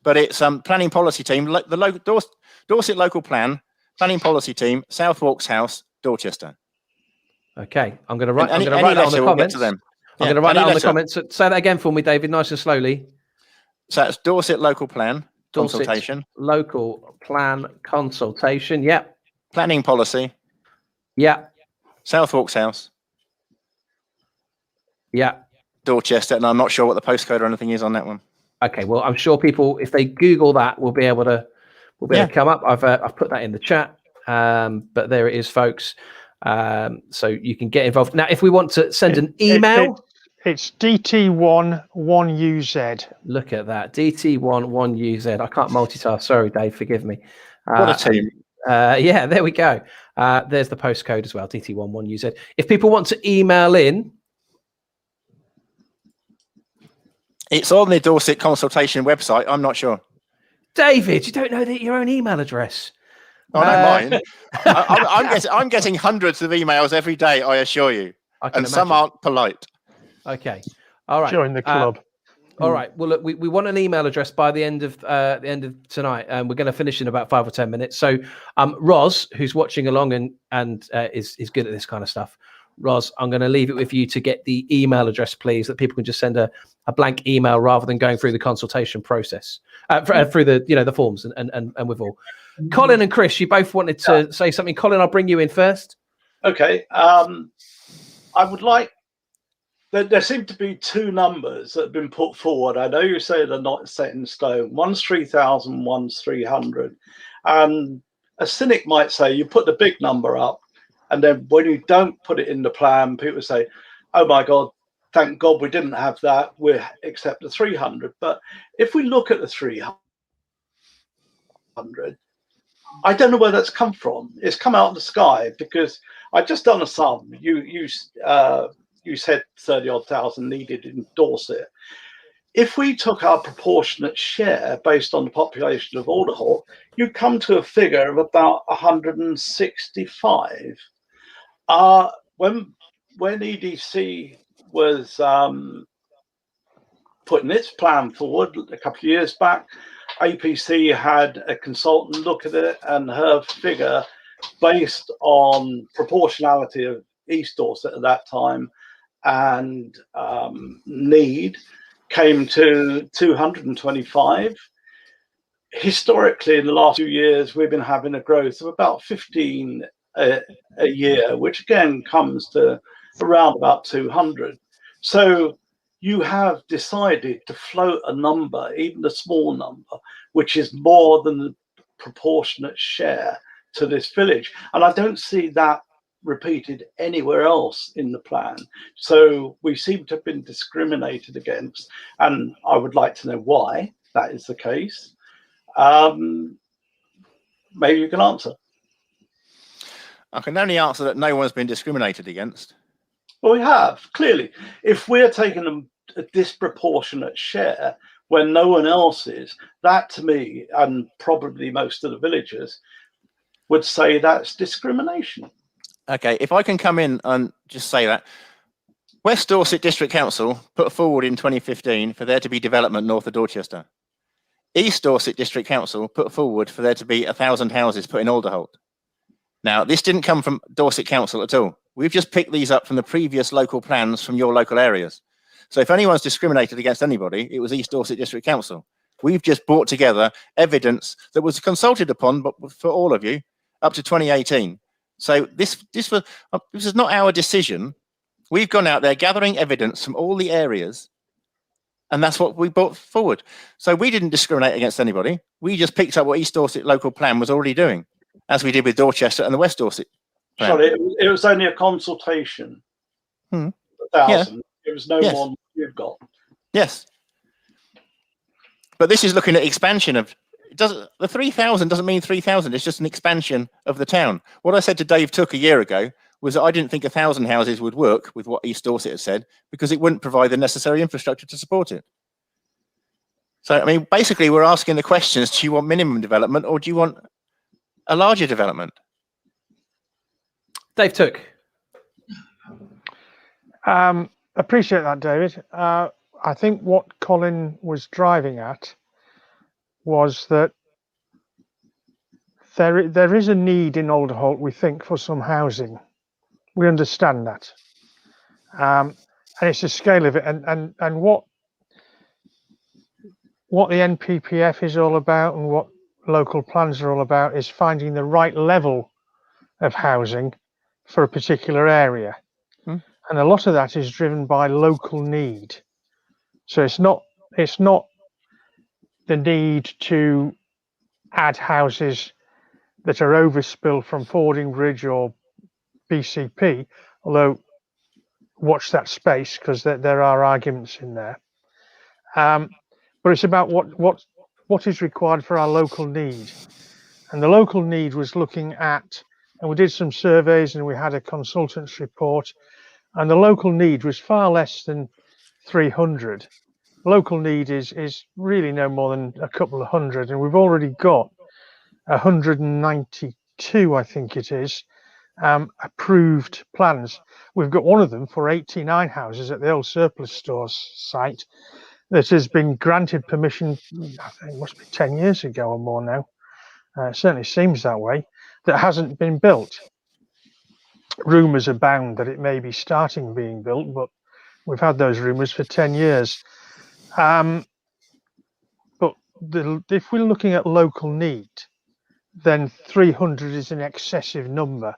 but it's planning policy team, the Dorset local planning policy team, Southwarks House, Dorchester. Okay, I'm going to write that on the comments. I'm going to write that on the comments. Say that again for me, David, nice and slowly. So it's Dorset local plan consultation. Local plan consultation. Yeah. Planning policy. Yeah. Southwarks House. Yeah. Dorchester, and I'm not sure what the postcode or anything is on that one. Okay, well, I'm sure people, if they Google that, will be able to come up. I've put that in the chat, but there it is, folks. So you can get involved. Now, if we want to send an email, it's DT1-1UZ. Look at that, DT1-1UZ. I can't multitask. Sorry, Dave. Forgive me. What a team. Yeah, there we go. There's the postcode as well, DT1-1UZ. If people want to email in, it's on the Dorset consultation website. I'm not sure. David, you don't know your own email address. I don't mind. I'm getting hundreds of emails every day, I assure you. And some aren't polite. Okay. All right. Join the club. All right. Well, look, we want an email address by the end of tonight, and we're going to finish in about 5 or 10 minutes. So, Roz, who's watching along and is good at this kind of stuff, Roz, I'm going to leave it with you to get the email address, please, that people can just send a blank email rather than going through the consultation process, through the forms and with all. Colin and Chris, you both wanted to say something. Colin, I'll bring you in first. Okay. I would like There seem to be two numbers that have been put forward. I know you say they're not set in stone. One's 3,000, one's 300. And a cynic might say you put the big number up, and then when you don't put it in the plan, people say, oh my God, thank God we didn't have that. We accept the 300. But if we look at the 300, I don't know where that's come from. It's come out of the sky, because I just done a sum. You said 30 odd thousand needed in Dorset. If we took our proportionate share based on the population of Alderholt, you'd come to a figure of about 165. When EDC was putting its plan forward a couple of years back, APC had a consultant look at it, and her figure, based on proportionality of East Dorset at that time and need, came to 225. Historically, in the last few years, we've been having a growth of about 15 a year, which again comes to around about 200. So you have decided to float a number, even a small number, which is more than the proportionate share to this village. And I don't see that repeated anywhere else in the plan. So we seem to have been discriminated against, and I would like to know why that is the case. Maybe you can answer. I can only answer that no one's been discriminated against. Well, we have, clearly. If we're taking a disproportionate share when no one else is, that to me, and probably most of the villagers, would say that's discrimination. Okay, if I can come in and just say that, West Dorset District Council put forward in 2015 for there to be development north of Dorchester. East Dorset District Council put forward for there to be 1,000 houses put in Alderholt. Now, this didn't come from Dorset Council at all. We've just picked these up from the previous local plans from your local areas. So if anyone's discriminated against anybody, it was East Dorset District Council. We've just brought together evidence that was consulted upon for all of you up to 2018. So this is not our decision. We've gone out there gathering evidence from all the areas, and that's what we brought forward. So we didn't discriminate against anybody. We just picked up what East Dorset local plan was already doing, as we did with Dorchester and the West Dorset plan. Sorry, it was only a consultation. 1,000. Yeah. It was no more than you've got. Yes. But this is looking at expansion of, the 3,000 doesn't mean 3,000. It's just an expansion of the town. What I said to Dave Took a year ago was that I didn't think 1,000 houses would work with what East Dorset had said, because it wouldn't provide the necessary infrastructure to support it. So, I mean, basically we're asking the questions, do you want minimum development or do you want a larger development? Dave Took. Appreciate that, David. I think what Colin was driving at was that there is a need in Alderholt, we think, for some housing. We understand that. And it's the scale of it. And what the NPPF is all about and what local plans are all about is finding the right level of housing for a particular area. And a lot of that is driven by local need. So it's not the need to add houses that are overspill from Fording Bridge or BCP, although watch that space, because there are arguments in there. But it's about what is required for our local need. And the local need was looking at, and we did some surveys and we had a consultant's report, and the local need was far less than 300. Local need is really no more than a couple of hundred, and we've already got 192, I think it is, approved plans. We've got one of them for 89 houses at the old surplus stores site that has been granted permission, I think it must be 10 years ago or more now. It certainly seems that way, that hasn't been built. Rumours abound that it may be starting being built, but we've had those rumours for 10 years. But if we're looking at local need, then 300 is an excessive number,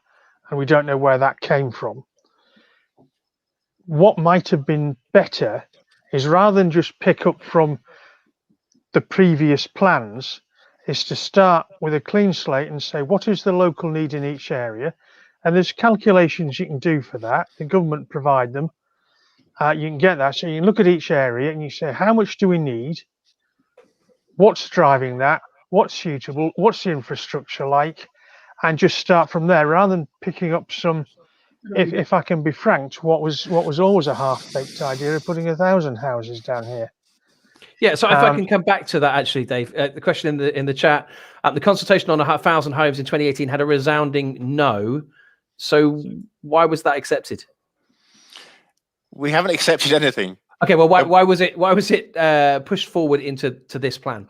and we don't know where that came from. what might have been better is, rather than just pick up from the previous plans, is to start with a clean slate and say, what is the local need in each area? And there's calculations you can do for that. The government provide them. You can get that. So you can look at each area and you say, how much do we need? What's driving that? What's suitable? What's the infrastructure like? And just start from there, rather than picking up some, if I can be frank, what was always a half-baked idea of putting 1,000 houses down here. Yeah, so if I can come back to that, actually, Dave, the question in the chat, the consultation on 1,000 homes in 2018 had a resounding no. So why was that accepted? We haven't accepted anything. Okay, well, why was it pushed forward into this plan?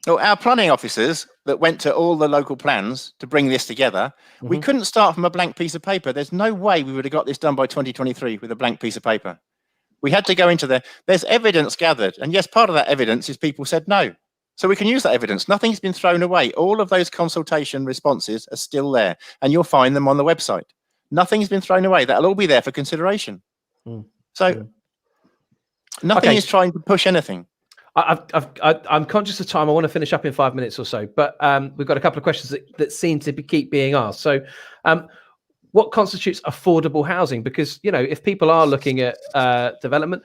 Well, our planning officers that went to all the local plans to bring this together, we couldn't start from a blank piece of paper. There's no way we would have got this done by 2023 with a blank piece of paper. We had to go into there's evidence gathered. And yes, part of that evidence is people said no. So we can use that evidence. Nothing's been thrown away. All of those consultation responses are still there, and you'll find them on the website. Nothing's been thrown away. That'll all be there for consideration. So nothing is trying to push anything. I'm conscious of time. I want to finish up in 5 minutes or so, but we've got a couple of questions that seem to keep being asked. So what constitutes affordable housing? Because, if people are looking at development,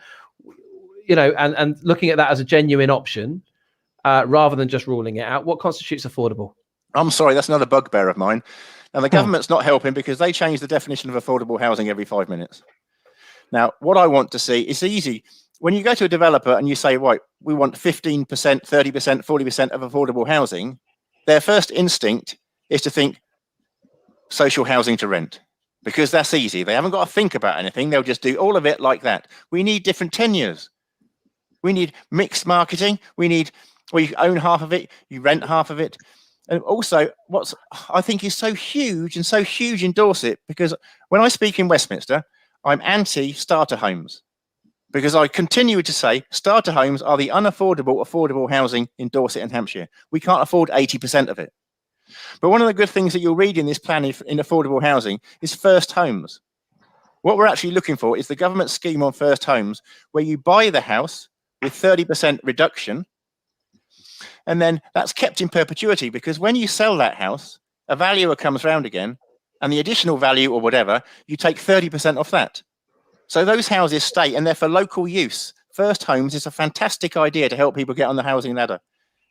and looking at that as a genuine option, rather than just ruling it out, what constitutes affordable? I'm sorry, that's another bugbear of mine. And the government's not helping, because they change the definition of affordable housing every 5 minutes. Now, what I want to see, it's easy. When you go to a developer and you say, right, we want 15%, 30%, 40% of affordable housing, their first instinct is to think social housing to rent, because that's easy. They haven't got to think about anything. They'll just do all of it like that. We need different tenures. We need mixed marketing. We need, well, you own half of it, you rent half of it. And also, what I think is so huge in Dorset, because when I speak in Westminster, I'm anti-starter homes, because I continue to say starter homes are the unaffordable affordable housing in Dorset and Hampshire. We can't afford 80% of it. But one of the good things that you'll read in this plan in affordable housing is first homes. What we're actually looking for is the government scheme on first homes, where you buy the house with 30% reduction, and then that's kept in perpetuity, because when you sell that house, a valuer comes round again, and the additional value or whatever, you take 30% off that. So those houses stay, and they're for local use. First homes is a fantastic idea to help people get on the housing ladder.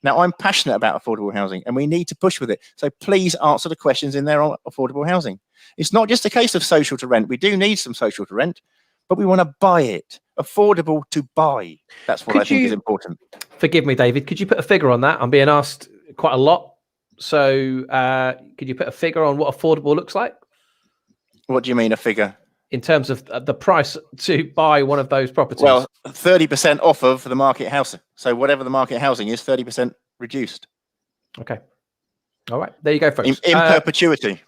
Now, I'm passionate about affordable housing, and we need to push with it. So please answer the questions in there on affordable housing. It's not just a case of social to rent. We do need some social to rent, but we want to buy it. Affordable to buy. That's what I think is important. Forgive me, David. Could you put a figure on that? I'm being asked quite a lot. So could you put a figure on what affordable looks like? What do you mean, a figure? In terms of the price to buy one of those properties? Well, 30% off of the market housing. So whatever the market housing is, 30% reduced. Okay. All right. There you go, folks. In perpetuity.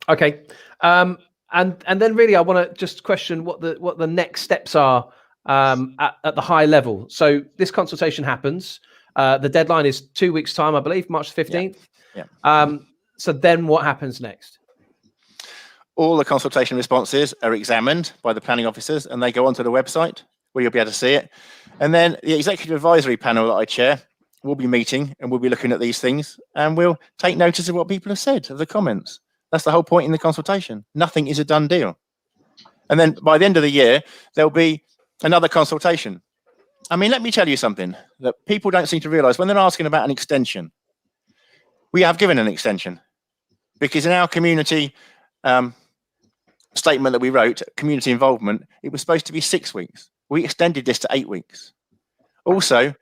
Okay. And then really, I want to just question what the next steps are at the high level. So this consultation happens. The deadline is 2 weeks' time, I believe, March 15th. Yeah. So then what happens next? All the consultation responses are examined by the planning officers, and they go onto the website where you'll be able to see it. And then the executive advisory panel that I chair will be meeting, and we'll be looking at these things, and we'll take notice of what people have said, of the comments. That's the whole point in the consultation. Nothing is a done deal. And then by the end of the year, there'll be another consultation. I mean, let me tell you something that people don't seem to realize when they're asking about an extension. We have given an extension, because in our community statement that we wrote, community involvement, it was supposed to be 6 weeks. We extended this to 8 weeks. Also,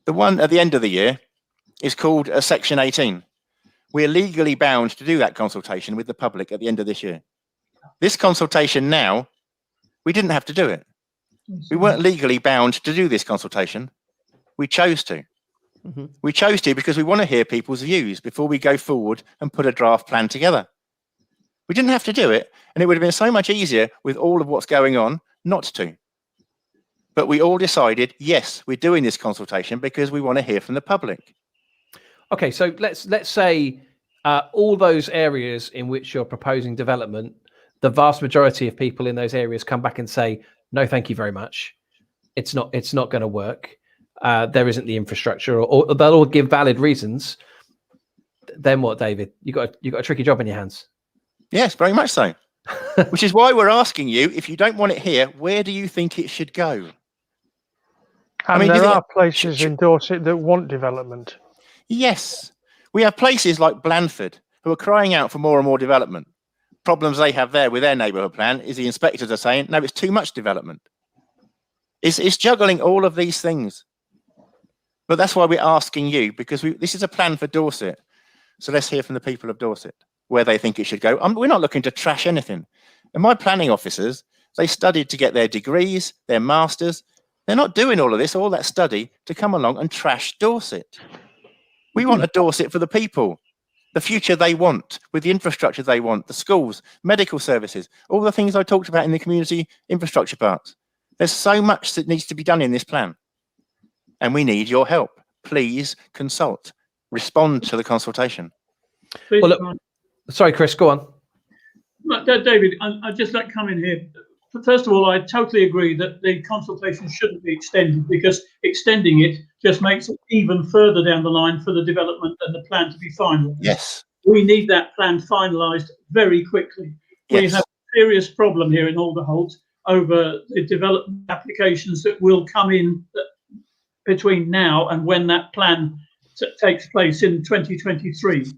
the one at the end of the year is called a Section 18. We're legally bound to do that consultation with the public at the end of this year. This consultation now, we didn't have to do it. We weren't legally bound to do this consultation. We chose to. We chose to because we want to hear people's views before we go forward and put a draft plan together. We didn't have to do it, and it would have been so much easier with all of what's going on not to. But we all decided, yes, we're doing this consultation because we want to hear from the public. Okay, so let's say all those areas in which you're proposing development, the vast majority of people in those areas come back and say, no, thank you very much. It's not going to work. There isn't the infrastructure, or they'll all give valid reasons. Then what, David? You got a tricky job in your hands. Yes, very much so. Which is why we're asking you, if you don't want it here, where do you think it should go? And there are places in Dorset that want development. Yes. We have places like Blandford who are crying out for more and more development. Problems they have there with their neighbourhood plan is the inspectors are saying, no, it's too much development. It's juggling all of these things. But that's why we're asking you, because this is a plan for Dorset. So let's hear from the people of Dorset where they think it should go. We're not looking to trash anything. And my planning officers, they studied to get their degrees, their masters. They're not doing all of this, all that study, to come along and trash Dorset. We want a Dorset for the people, the future they want, with the infrastructure they want, the schools, medical services, all the things I talked about in the community infrastructure parts. There's so much that needs to be done in this plan. And we need your help. Please consult. Respond to the consultation. Please, well, look, sorry, Chris, go on. David, I'd just like to come in here. First of all, I totally agree that the consultation shouldn't be extended, because extending it just makes it even further down the line for the development and the plan to be finalised. Yes. We need that plan finalised very quickly. Yes. We have a serious problem here in Alderholt over the development applications that will come in between now and when that plan takes place in 2023.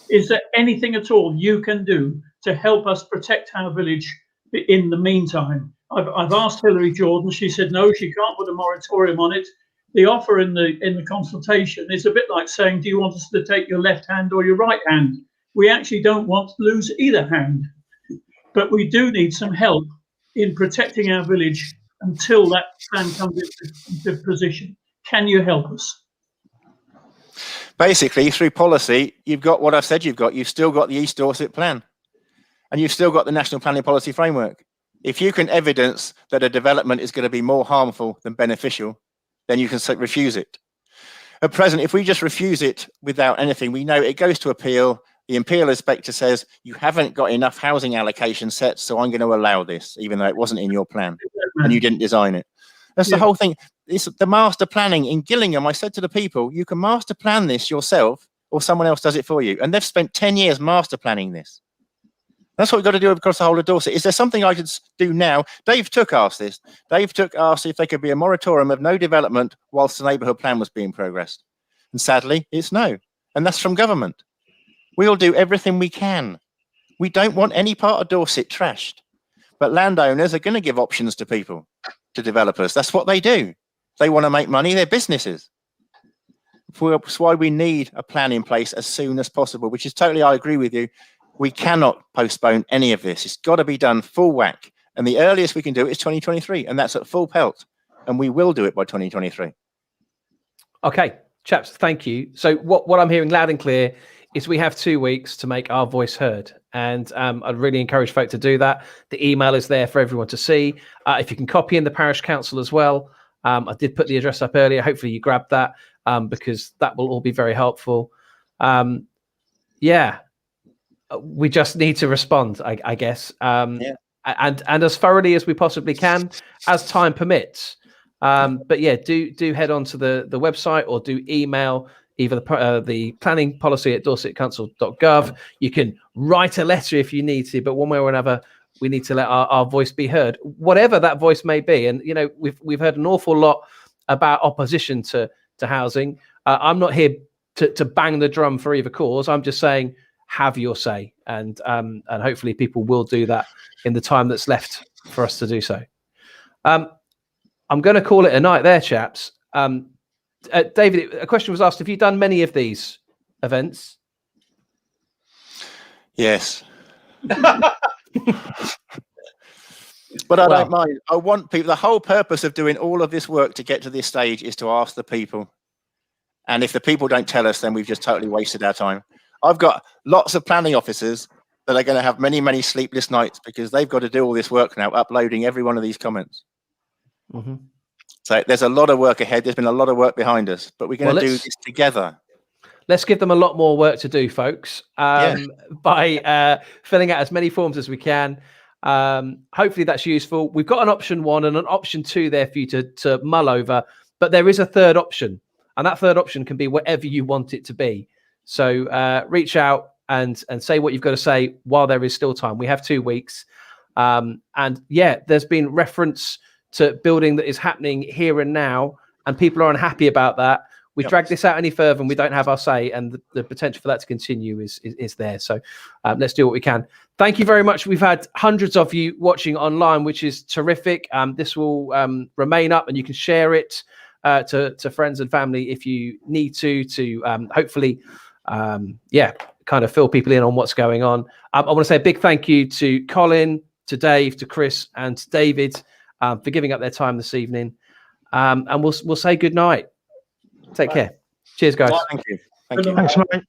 Is there anything at all you can do to help us protect our village in the meantime? I've asked Hilary Jordan. She said no, she can't put a moratorium on it. The offer in the consultation is a bit like saying, do you want us to take your left hand or your right hand? We actually don't want to lose either hand, but we do need some help in protecting our village until that plan comes into position. Can you help us? Basically, through policy, you've got what I've said you've got. You've still got the East Dorset plan. And you've still got the National Planning Policy Framework. If you can evidence that a development is going to be more harmful than beneficial, then you can refuse it. At present, if we just refuse it without anything, we know it goes to appeal. The appeal inspector says, you haven't got enough housing allocation set, so I'm going to allow this, even though it wasn't in your plan and you didn't design it. That's the whole thing. It's the master planning in Gillingham. I said to the people, you can master plan this yourself or someone else does it for you. And they've spent 10 years master planning this. That's what we've got to do across the whole of Dorset. Is there something I could do now? Dave Took asked this. Dave Took asked if there could be a moratorium of no development whilst the neighbourhood plan was being progressed. And sadly, it's no. And that's from government. We'll do everything we can. We don't want any part of Dorset trashed. But landowners are going to give options to people, to developers. That's what they do. They want to make money. They're businesses. That's why we need a plan in place as soon as possible, which is totally, I agree with you. We cannot postpone any of this. It's got to be done full whack. And the earliest we can do it is 2023. And that's at full pelt. And we will do it by 2023. Okay, chaps, thank you. So what I'm hearing loud and clear is we have 2 weeks to make our voice heard. And I'd really encourage folk to do that. The email is there for everyone to see. If you can copy in the parish council as well. I did put the address up earlier. Hopefully you grabbed that because that will all be very helpful. Yeah, we just need to respond, I guess. And as thoroughly as we possibly can, as time permits. But yeah, do head on to the website or do email either the planning policy at dorsetcouncil.gov. You can write a letter if you need to, but one way or another, we need to let our voice be heard, whatever that voice may be. And you know, we've heard an awful lot about opposition to housing. I'm not here to bang the drum for either cause. I'm just saying, have your say, and hopefully people will do that in the time that's left for us to do so. I'm going to call it a night there, chaps. David, a question was asked: have you done many of these events? Yes. But I don't mind. I want people. The whole purpose of doing all of this work to get to this stage is to ask the people. And if the people don't tell us, then we've just totally wasted our time. I've got lots of planning officers that are going to have many, many sleepless nights because they've got to do all this work now, uploading every one of these comments. Mm-hmm. So there's a lot of work ahead. There's been a lot of work behind us, but we're going to do this together. Let's give them a lot more work to do, folks, by filling out as many forms as we can. Hopefully that's useful. We've got an option 1 and an option 2 there for you to mull over, but there is a third option, and that third option can be whatever you want it to be. So reach out and say what you've got to say while there is still time. We have 2 weeks. And yeah, there's been reference to building that is happening here and now, and people are unhappy about that. We drag this out any further and we don't have our say, and the potential for that to continue is there. So let's do what we can. Thank you very much. We've had hundreds of you watching online, which is terrific. This will remain up, and you can share it to friends and family if you need to hopefully, kind of fill people in on what's going on. I want to say a big thank you to Colin, to Dave, to Chris, and to David for giving up their time this evening. And we'll say good night. Take care. Cheers, guys. Thank you. Thank you. Thanks, mate.